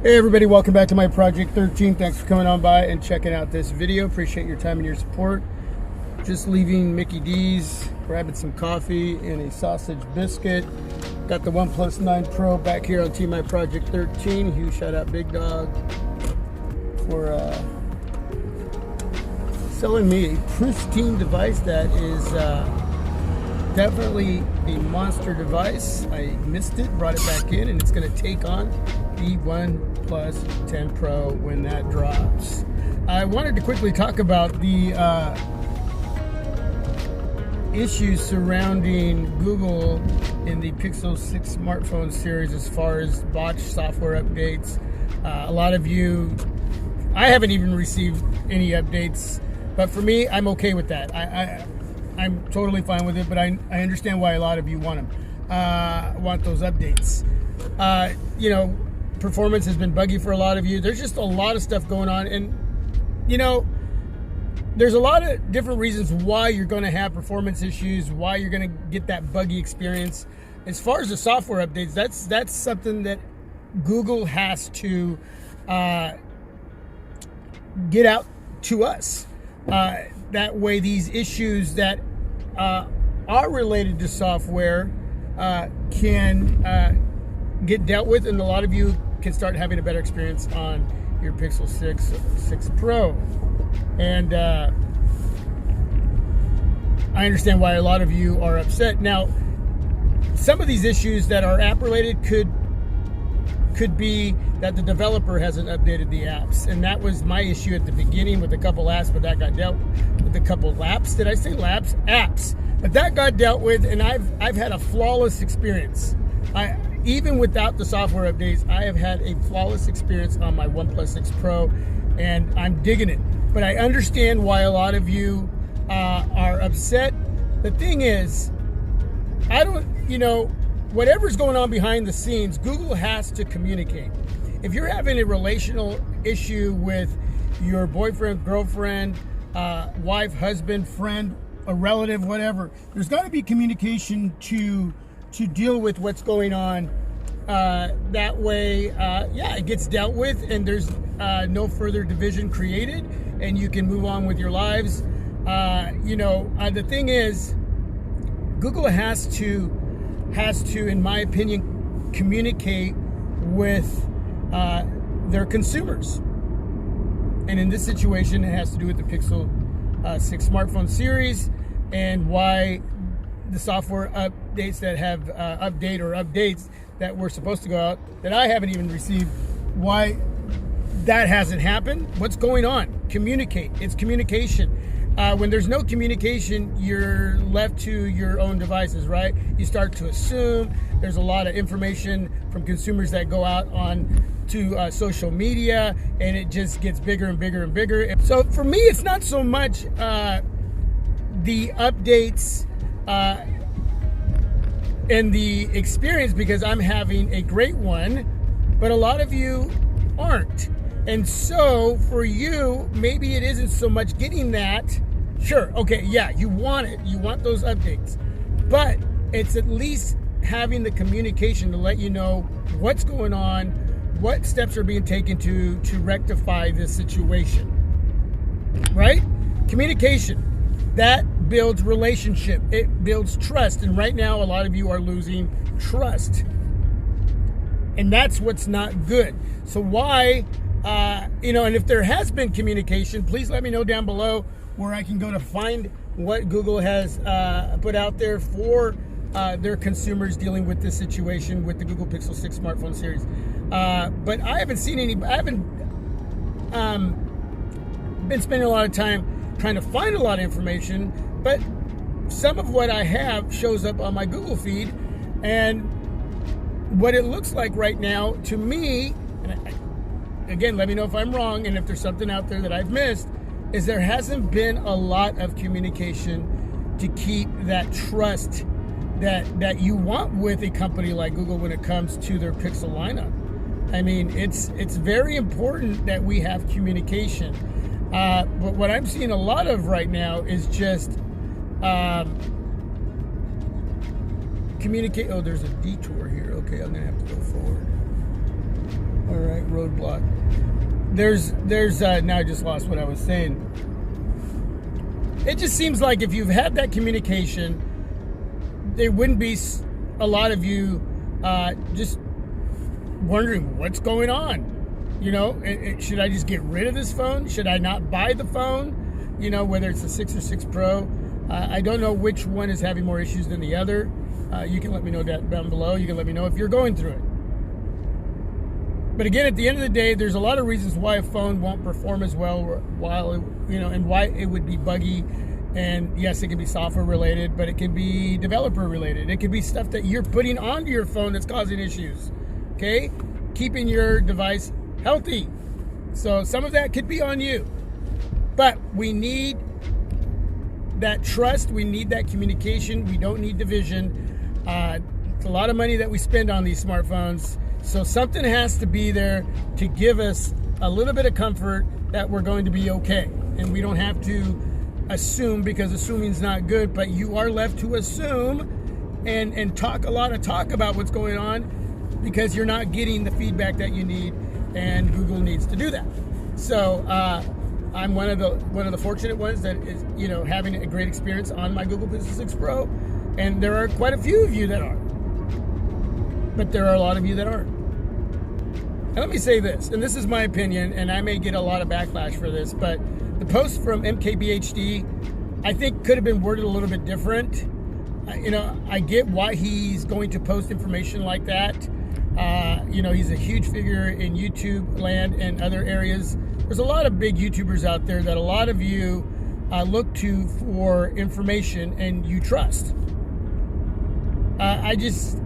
Hey everybody, welcome back to my Project 13. Thanks for coming on by and checking out this video. Appreciate your time and your support. Just leaving Mickey D's, grabbing some coffee and a sausage biscuit. Got the OnePlus 9 Pro back here on Team My Project 13. Huge shout out Big Dog for selling me a pristine device that is definitely a monster device. I missed it, brought it back in, and it's going to take on the OnePlus 10 Pro when that drops. I wanted to quickly talk about the issues surrounding Google in the Pixel 6 smartphone series as far as botched software updates. A lot of you, I haven't even received any updates, but for me, I'm okay with that. I'm totally fine with it, but I understand why a lot of you want them, want those updates. Performance has been buggy for a lot of you. There's just a lot of stuff going on, and there's a lot of different reasons why you're going to have performance issues, why you're going to get that buggy experience. As far as the software updates, that's something that Google has to get out to us. That way these issues that are related to software can get dealt with, and a lot of you can start having a better experience on your Pixel 6 Pro. And I understand why a lot of you are upset. Now, some of these issues that are app related could be that the developer hasn't updated the apps, and that was my issue at the beginning with a couple apps, but that got dealt with a couple apps. Did I say labs? Apps. But that got dealt with, and I've had a flawless experience. Even without the software updates, I have had a flawless experience on my OnePlus 6 Pro, and I'm digging it. But I understand why a lot of you are upset. The thing is, whatever's going on behind the scenes, Google has to communicate. If you're having a relational issue with your boyfriend, girlfriend, wife, husband, friend, a relative, whatever, there's got to be communication to deal with what's going on. That way, it gets dealt with, and there's no further division created, and you can move on with your lives. The thing is, Google has to, in my opinion, communicate with their consumers. And in this situation, it has to do with the Pixel 6 smartphone series and why the software updates that have updates that were supposed to go out that I haven't even received, why that hasn't happened. What's going on? Communicate. It's communication. When there's no communication, you're left to your own devices, right? You start to assume. There's a lot of information from consumers that go out on to social media, and it just gets bigger and bigger and bigger. So for me, it's not so much the updates and the experience, because I'm having a great one, but a lot of you aren't. And so for you, maybe it isn't so much getting that. Sure, okay, yeah, you want it. You want those updates. But it's at least having the communication to let you know what's going on, what steps are being taken to rectify this situation. Right? Communication. That builds relationship. It builds trust. And right now, a lot of you are losing trust. And that's what's not good. So why, and if there has been communication, please let me know down below where I can go to find what Google has put out there for their consumers dealing with this situation with the Google Pixel 6 smartphone series. But I haven't seen any, I haven't been spending a lot of time trying to find a lot of information, but some of what I have shows up on my Google feed, and what it looks like right now to me, and again, let me know if I'm wrong and if there's something out there that I've missed, is there hasn't been a lot of communication to keep that trust that you want with a company like Google when it comes to their Pixel lineup. I mean, it's very important that we have communication. But what I'm seeing a lot of right now is just communicate. Oh, there's a detour here. Okay, I'm gonna have to go forward. All right, roadblock. There's now I just lost what I was saying. It just seems like if you've had that communication, there wouldn't be a lot of you just wondering what's going on. You know, should I just get rid of this phone? Should I not buy the phone? You know, whether it's the 6 or 6 Pro. I don't know which one is having more issues than the other. You can let me know that down below. You can let me know if you're going through it. But again, at the end of the day, there's a lot of reasons why a phone won't perform as well, and why it would be buggy. And yes, it can be software related, but it can be developer related. It could be stuff that you're putting onto your phone that's causing issues. Okay, keeping your device healthy. So some of that could be on you, but we need that trust. We need that communication. We don't need division. It's a lot of money that we spend on these smartphones. So something has to be there to give us a little bit of comfort that we're going to be okay. And we don't have to assume, because assuming is not good, but you are left to assume and talk about what's going on, because you're not getting the feedback that you need, and Google needs to do that. So I'm one of the fortunate ones that is, you know, having a great experience on my Google Pixel 6 Pro, and there are quite a few of you that are. But there are a lot of you that aren't. And let me say this, and this is my opinion, and I may get a lot of backlash for this, but the post from MKBHD, I think, could have been worded a little bit different. You know, I get why he's going to post information like that. You know, he's a huge figure in YouTube land and other areas. There's a lot of big YouTubers out there that a lot of you look to for information and you trust. I just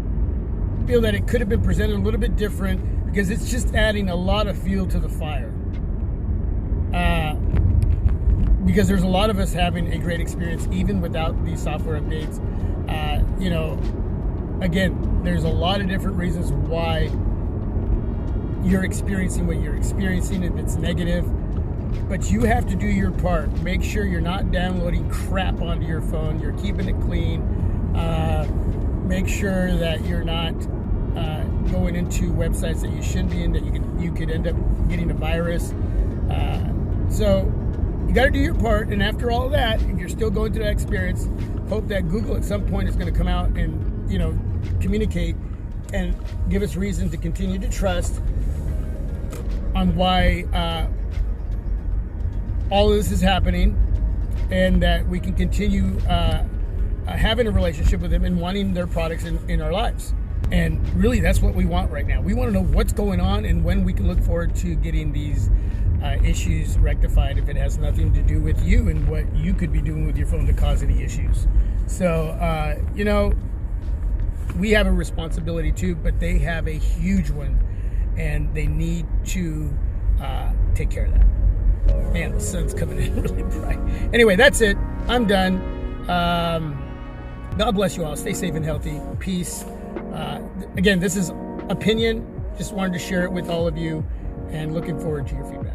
feel that it could have been presented a little bit different, because it's just adding a lot of fuel to the fire. Because there's a lot of us having a great experience even without these software updates. You know, again, there's a lot of different reasons why you're experiencing what you're experiencing, if it's negative, but you have to do your part. Make sure you're not downloading crap onto your phone, you're keeping it clean. Make sure that you're not going into websites that you shouldn't be in, that you could end up getting a virus. So you got to do your part, and after all of that, if you're still going through that experience, hope that Google at some point is going to come out and, you know, communicate and give us reason to continue to trust on why all of this is happening, and that we can continue having a relationship with them and wanting their products in our lives. And really, that's what we want right now. We want to know what's going on and when we can look forward to getting these issues rectified, if it has nothing to do with you and what you could be doing with your phone to cause any issues. So, you know, we have a responsibility too, but they have a huge one, and they need to take care of that. Man, the sun's coming in really bright. Anyway, that's it. I'm done. God bless you all. Stay safe and healthy. Peace. Again, this is opinion. Just wanted to share it with all of you, and looking forward to your feedback.